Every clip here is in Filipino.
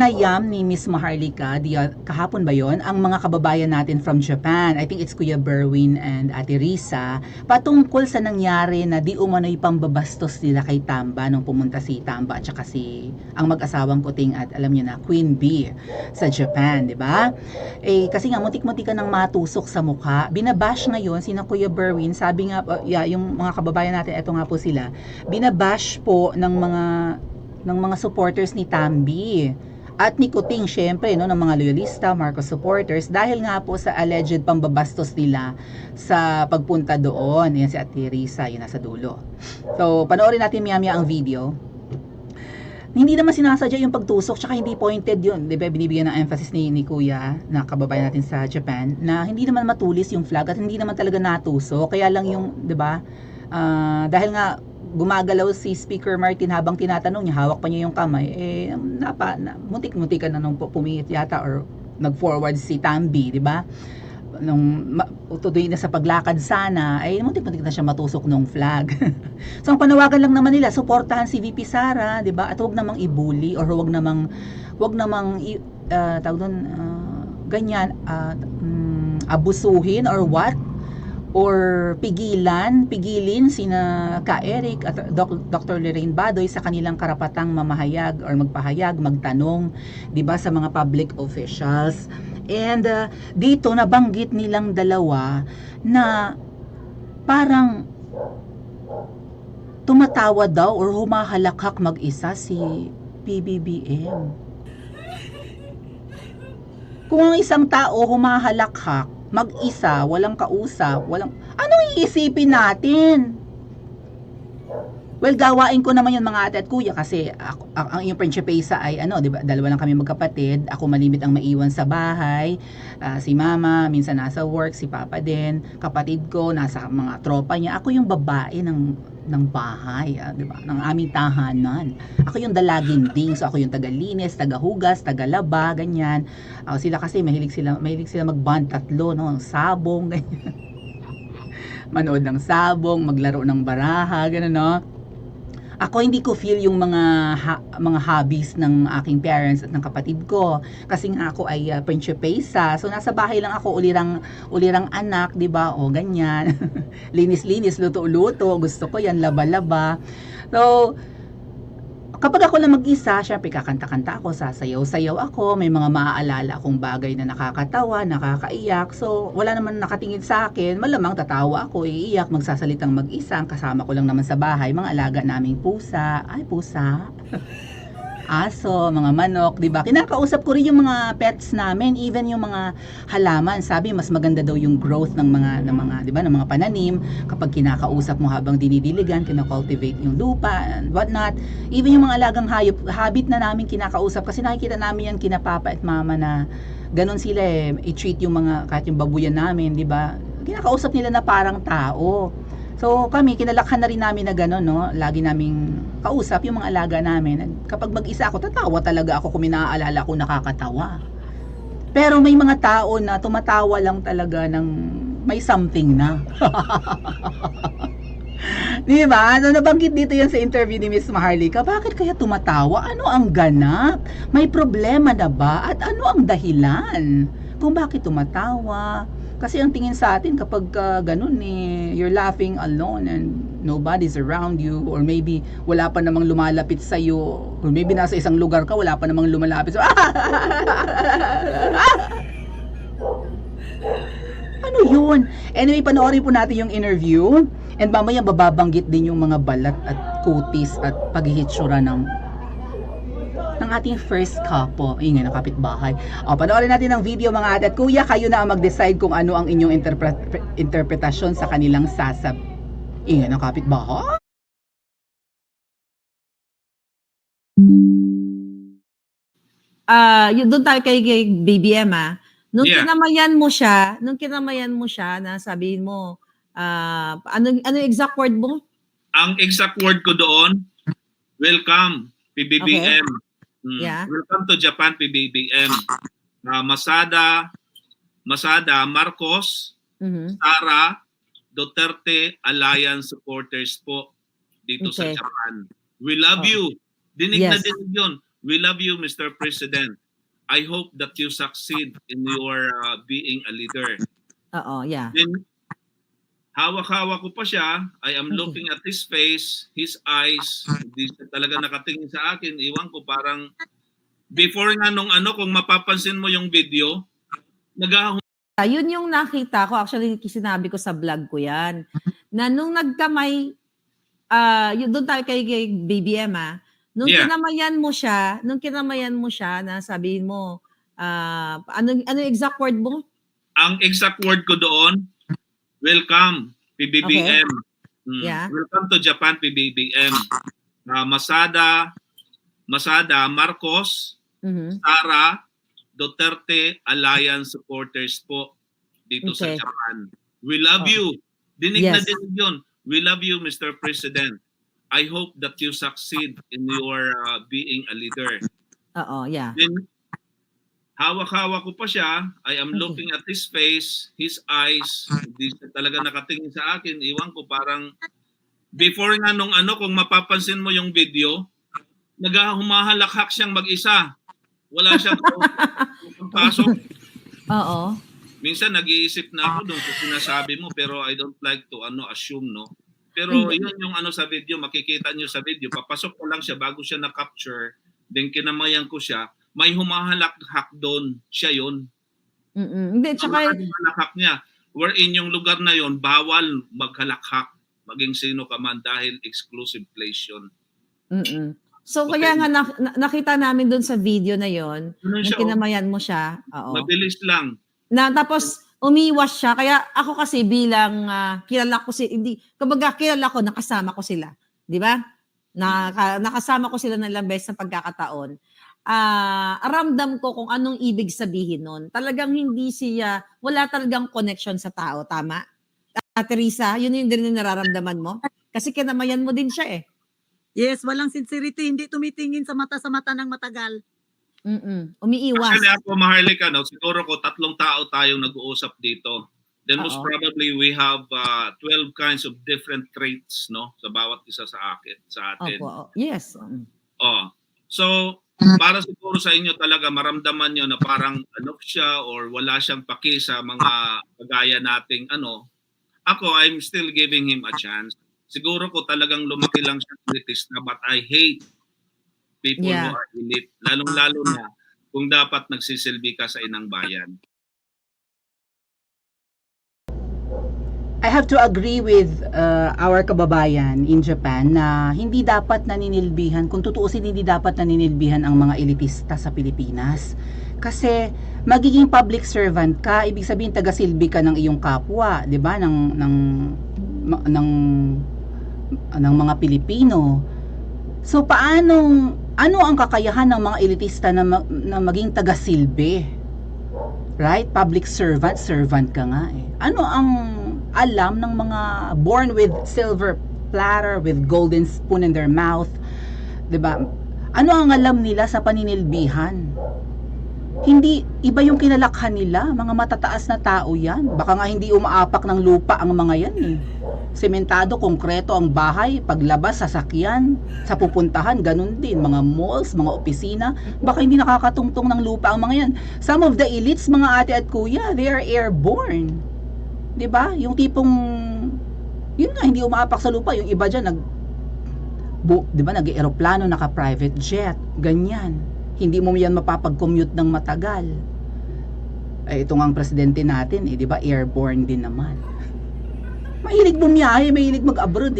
Nayam ni Miss Maharlika kahapon ba yon ang mga kababayan natin from Japan, I think it's Kuya Berwin and Ate Risa, patungkol sa nangyari na di umano'y pambabastos nila kay Tamba nung pumunta si Tamba at saka si ang mag-asawang Kuting at alam niyo na Queen Bee sa Japan, di ba? Kasi nga muntik-muntik ka nang matusok sa mukha. Binabash ngayon sina Kuya Berwin, sabi nga yung mga kababayan natin, eto nga po sila, binabash po ng mga supporters ni Tambi at ni Kuting, syempre, no, ng mga loyalista, Marcos supporters, dahil nga po sa alleged pambabastos nila sa pagpunta doon. Yan si Ate Risa, yun nasa dulo. So, panoorin natin maya-maya ang video. Hindi naman sinasadya yung pagtusok, tsaka hindi pointed yun. Di ba, binibigyan ng emphasis ni Kuya, na kababayan natin sa Japan, na hindi naman matulis yung flag at hindi naman talaga natusok. Kaya lang yung, di ba, dahil nga gumagalaw si Speaker Martin habang tinatanong niya, hawak pa niya yung kamay, muntik-muntikan na nung pumingit yata or nag-forward si Tambi, di ba? Nung tutuloy na sa paglakad sana, ay muntik-muntik na siya matusok nung flag. So ang panawagan lang naman nila, suportahan si VP Sara, di ba? At huwag namang i-bully or huwag namang tawag doon, ganyan, abusuhin or what? Or pigilin sina Ka Eric at Dr. Lorraine Badoy sa kanilang karapatang mamahayag or magpahayag, magtanong, 'di ba, sa mga public officials. And dito nabanggit nilang dalawa na parang tumatawa daw or humahalakhak mag-isa si PBBM. Kung ang isang tao humahalakhak mag-isa, walang kausap, anong iisipin natin? Well, gawain ko naman yun mga ate at kuya kasi ang iyong prinsipesa ay di ba, dalawa lang kami magkapatid, ako malimit ang maiwan sa bahay, si mama, minsan nasa work, si papa din, kapatid ko, nasa mga tropa niya, ako yung babae ng bahay, di ba, ng aming tahanan. Ako yung dalagin ding, so ako yung tagalinis, tagahugas, tagalaba, ganyan. Sila kasi mahilig sila mag-bond tatlo, no, sabong, ganyan. Manood ng sabong, maglaro ng baraha, ganun, no. Ako hindi ko feel yung mga hobbies ng aking parents at ng kapatid ko kasi nga ako ay prinsipesa. So nasa bahay lang ako, ulirang anak, 'di ba? O ganyan. Linis-linis, luto-luto, gusto ko 'yan, laba-laba. So kapag ako lang mag-isa, syempre kakanta-kanta ako, sasayaw-sayaw ako, may mga maaalala akong bagay na nakakatawa, nakakaiyak. So, wala naman nakatingin sa akin, malamang tatawa ako, iiyak, magsasalitang mag-isa. Ang kasama ko lang naman sa bahay, mga alaga naming pusa. Ay, pusa. Aso, mga manok, 'di ba? Kinakausap ko rin yung mga pets namin, even yung mga halaman. Sabi mas maganda daw yung growth ng mga 'di ba, ng mga pananim kapag kinakausap mo habang dinidiligan, kina-cultivate yung lupa and what not. Even yung mga alagang hayop, habit na namin kinakausap kasi nakikita namin yan kina papa at mama na ganun sila i-treat yung mga kahit yung babuyan namin, 'di ba? Kinakausap nila na parang tao. So kami, kinalakhan na rin namin na gano'n, no? Lagi naming kausap yung mga alaga namin. Kapag mag-isa ako, tatawa talaga ako kung may naaalala ko nakakatawa. Pero may mga tao na tumatawa lang talaga ng may something na. Di ba? So, nabanggit dito yan sa interview ni Miss Maharlika. Bakit kaya tumatawa? Ano ang ganap? May problema na ba? At ano ang dahilan? Kung bakit tumatawa? Kasi ang tingin sa atin kapag ganun you're laughing alone and nobody's around you, or maybe wala pa namang lumalapit sa iyo, or maybe nasa isang lugar ka, wala pa namang lumalapit. So, ano yun? Anyway, panoorin po natin yung interview and mamaya bababanggit din yung mga balat at kutis at paghihitsura ng ating first couple. Ingay na kapitbahay. Panoorin natin ang video mga ate at kuya. Kayo na ang mag-decide kung ano ang inyong interpretasyon sa kanilang sasab. Ingay na kapitbahay. Yun doon tayo kay BBM Nung kinamayan mo siya na sabihin mo, ano exact word mo? Ang exact word ko doon, welcome, PBBM. Okay. Yeah. Welcome to Japan, PBBM. Masada, Marcos, Sara, Duterte Alliance supporters po dito sa Japan. We love you. Dinig na dinig yun. We love you, Mr. President. I hope that you succeed in your being a leader. Oo, yeah. Then, hawak-hawak ko pa siya. I am Okay. looking at his face, his eyes. Hindi siya talaga nakatingin sa akin. Iwan ko parang, before nga nung ano, kung mapapansin mo yung video, Yun yung nakita ko. Actually, sinabi ko sa vlog ko yan. Na nung nagkamay, yun doon tayo kay BBM nung Yeah. kinamayan mo siya, na sabihin mo, ano exact word mo? ang exact word ko doon, welcome, PBBM. Yeah. Welcome to Japan, PBBM. Masada, Marcos, Mhm. Sara, Duterte Alliance supporters po dito sa Okay. Japan. We love you. Dinig na dinig yun. We love you, Mr. President. I hope that you succeed in your being a leader. Oo, yeah. Then, hawak-hawak ko pa siya. I am Okay. looking at his face, his eyes. Hindi siya talaga nakatingin sa akin. Iwan ko parang, before nga nung ano, kung mapapansin mo yung video, humahalakhak siyang mag-isa. Wala siyang pasok. Oo. Minsan nag-iisip na ako doon sa sinasabi mo, pero I don't like to assume, no? Pero yun yung sa video, makikita niyo sa video, papasok ko lang siya bago siya na-capture, then kinamayan ko siya, may humahalakhak doon, siya yun. Hindi, tsaka... Ang halakhak niya, wherein yung lugar na yon bawal maghalakhak, maging sino ka man dahil exclusive place yun. So Okay. kaya nga nakita namin doon sa video na yon, Ganun nung siya, kinamayan mo siya. Oo. mabilis lang. Tapos umiwas siya, kaya ako kasi bilang kilala ko kilala ko, nakasama ko sila, di ba? Nakasama ko sila ng ilang beses sa pagkakataon. Ramdam ko kung anong ibig sabihin nun. Talagang wala talagang connection sa tao, tama? Teresa, yun yung din nararamdaman mo? Kasi kinamayan mo din siya eh. Yes, walang sincerity, hindi tumitingin sa mata ng matagal. Umiiwas. Actually ako, Maharlika, siguro ko 3 tao tayong nag-uusap dito. Then most Oo. probably we have 12 kinds of different traits, no, sa bawat isa sa atin. Opo. Yes. So, para siguro sa inyo talaga maramdaman nyo na parang siya or wala siyang paki sa mga kagaya nating ako, I'm still giving him a chance. Siguro ko talagang lumaki lang siya elitist na, but I hate people Yeah. who are elite. Lalong-lalo na kung dapat nagsisilbi ka sa inang bayan. I have to agree with our kababayan in Japan na hindi dapat naninilbihan, kung tutuusin hindi dapat naninilbihan ang mga elitista sa Pilipinas. Kasi magiging public servant ka, ibig sabihin taga-silbi ka ng iyong kapwa, 'di ba? ng mga Pilipino. So ano ang kakayahan ng mga elitista na maging taga-silbi? Right? Public servant ka nga eh. Ano ang alam ng mga born with silver platter, with golden spoon in their mouth? 'Di ba? Ano ang alam nila sa paninilbihan? Hindi, iba yung kinalakhan nila, mga matataas na tao yan. Baka nga hindi umaapak ng lupa ang mga yan eh. Sementado, konkreto ang bahay, paglabas, sasakyan, sa pupuntahan, ganun din. Mga malls, mga opisina, baka hindi nakakatungtong ng lupa ang mga yan. Some of the elites, mga ate at kuya, they are airborne. 'Di ba? Yung tipong, yun nga, hindi umaapak sa lupa. Yung iba dyan, nag-aeroplano, naka-private jet, ganyan. Hindi mo yan mapapag-commute ng matagal. Ito nga ang presidente natin, di ba? Airborne din naman. Mahilig bumiyahe, mahilig mag-abroad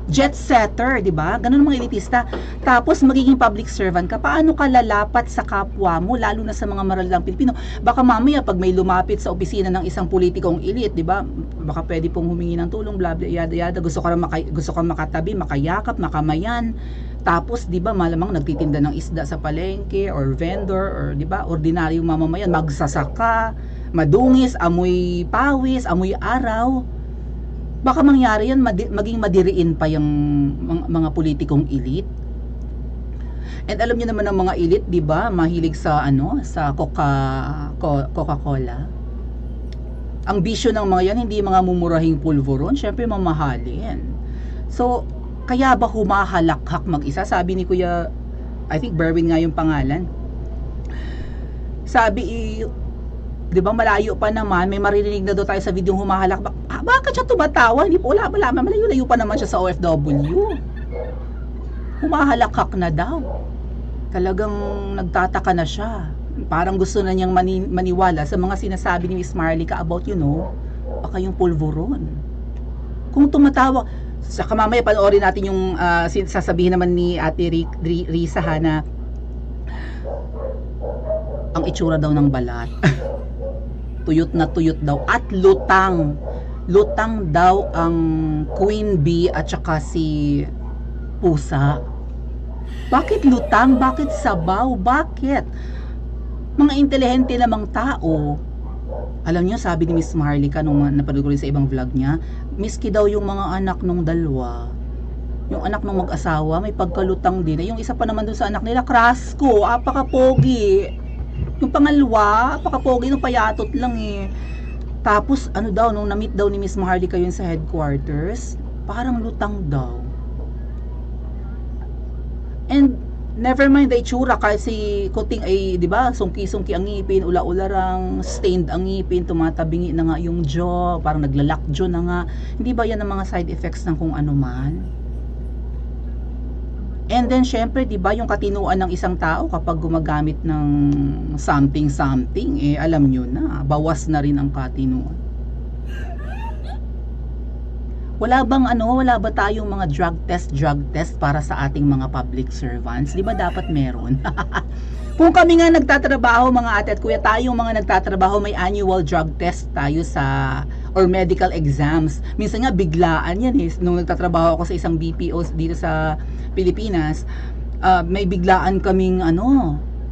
jet setter, di ba? Ganun mga elitista. Tapos magiging public servant ka. Paano ka lalapat sa kapwa mo, lalo na sa mga maralang Pilipino? Baka mamaya pag may lumapit sa opisina ng isang politikong elite, di ba? Baka pwede pong humingi ng tulong, bla bla yada yada. Gusto ko makatabi, makayakap, makamayan. Tapos, di ba, malamang nagtitinda ng isda sa palengke or vendor or, di ba, ordinaryong mamamayan, magsasaka, madungis, amoy pawis, amoy araw. Baka mangyari yan, maging madiriin pa yung mga politikong elite. And alam niyo naman ng mga elite, di ba, mahilig sa sa Coca-Cola. Ang bisyo ng mga yan, hindi mga mumurahing pulveron, syempre mamahalin. So, kaya ba humahalakhak mag-isa? Sabi ni Kuya I think Berwin nga yung pangalan. Sabi, di ba malayo pa naman, may maririnig na daw tayo sa video humahalak. Bakit siya tumatawa? Hindi po, wala, malayo-layo pa naman siya sa OFW. Humahalakhak na daw. Talagang nagtataka na siya. Parang gusto na niyang maniwala sa mga sinasabi ni Miss Marlica about, baka yung pulveron. Kung tumatawa, saka mamaya panoorin natin yung sasabihin naman ni Ate Risa na ang itsura daw ng balat. Tuyot na tuyot daw at lutang. Lutang daw ang queen bee at saka si pusa. Bakit lutang? Bakit sabaw? Bakit? Mga intelihente namang tao. Alam niyo, sabi ni Miss Marlica nung napanood ko rin sa ibang vlog niya, miski daw yung mga anak nung dalawa. Yung anak nung mag-asawa, may pagkalutang din. Yung isa pa naman doon sa anak nila, Krasko, apaka-pogi. Yung pangalawa, apaka-pogi, nung payatot lang eh. Tapos, nung na-meet daw ni Miss Marlica yun sa headquarters, parang lutang daw. And never mind the itsura kasi kuting ay, 'di ba? Sungki-sungki ang ngipin, ula-ularang, stained ang ngipin, tumatabingi na nga yung jaw, parang naglalakjo na nga. Hindi ba 'yan ang mga side effects ng kung ano man? And then syempre, 'di ba, yung katinuan ng isang tao kapag gumagamit ng something, alam nyo na, bawas na rin ang katinuan. Wala ba tayong mga drug test para sa ating mga public servants? Di ba dapat meron? Kung kami nga nagtatrabaho, mga ate at kuya, tayong mga nagtatrabaho, may annual drug test tayo or medical exams. Minsan nga biglaan yan eh. Nung nagtatrabaho ako sa isang BPO dito sa Pilipinas, may biglaan kaming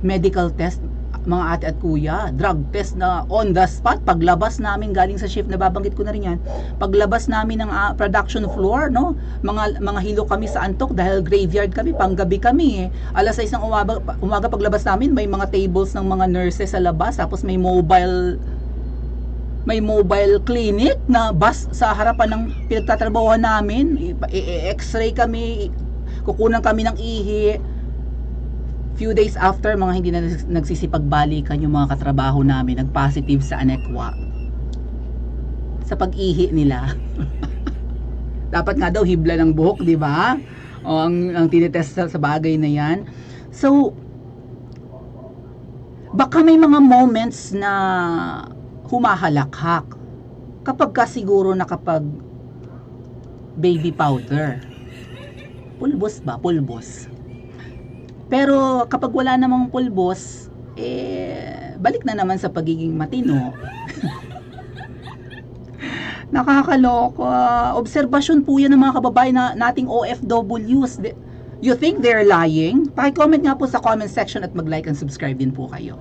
medical test, mga ate at kuya, drug test na on the spot. Paglabas namin galing sa shift, nababanggit ko na rin yan, paglabas namin ng production floor, mga hilo kami sa antok dahil graveyard kami, panggabi kami alas 6 ng umaga paglabas namin, may mga tables ng mga nurses sa labas, tapos may mobile clinic na bus sa harapan ng pinagtatrabahuhan namin. X-ray kami, kukunan kami ng ihi. Few days after, mga hindi na nagsisipagbalikan yung mga katrabaho namin, nag-positive sa anekwa sa pag-ihi nila. Dapat nga daw hibla ng buhok, di ba? O ang tinitest sa bagay na yan. So, baka may mga moments na humahalakhak kapag siguro nakapag baby powder. Pulbos ba? Pulbos. Pero kapag wala namang pulbos, balik na naman sa pagiging matino. Nakakaloka. Obserbasyon po yan ng mga kababayan nating OFWs. You think they're lying? Paki-comment nga po sa comment section at mag-like and subscribe din po kayo.